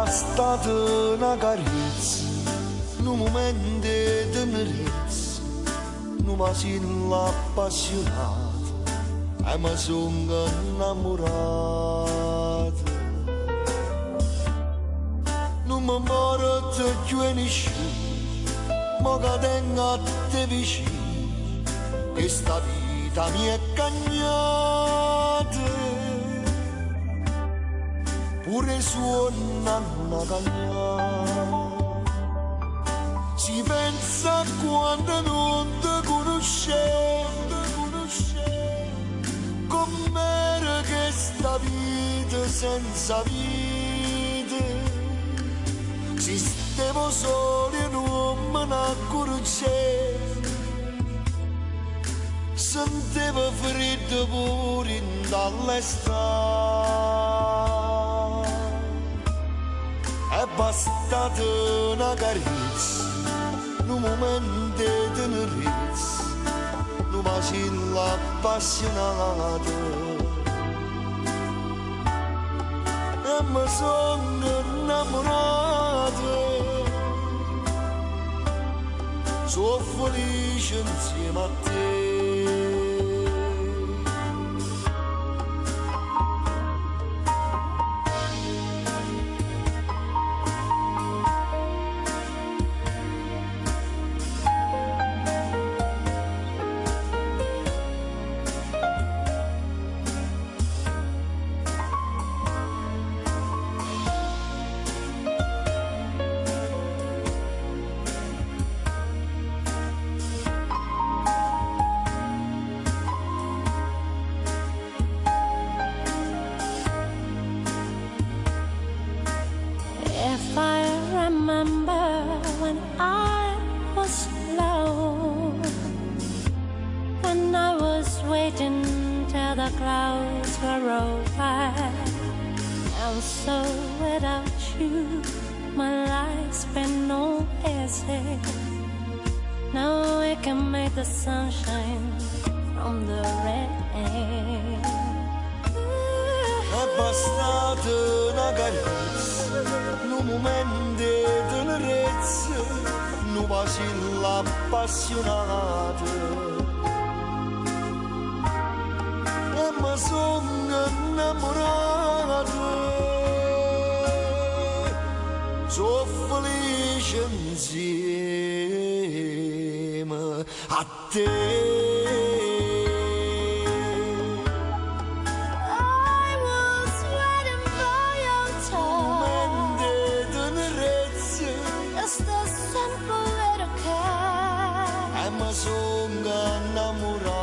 bastata una carezza, un momento di tenerezza, non mi sono appassionato e mi sono innamorato. Non mi morto più nessuno, ma che tengo a te vicino, che sta vita mi è cagnata. Pure suona una cagnata. Si pensa quando non ti conoscevo, com'era che sta vita senza vita. Si stavo soli e non me ne accorgevo, sentivo freddo pure dall'estate. È bastata una carezza, un momento di tenerezza, non mi sono appassionato e mi sono innamorato. Sono felice insieme a te. If I remember when I was low, when I was waiting till the clouds were over, and so without you, my life's been no easy. Now we can make the sunshine from the rain. È bastata una carezza, un momento di tenerezza, non mi sono appassionato e mi sono innamorato. Sono felice insieme a te. Just a simple little cat. I'm a song innamorato.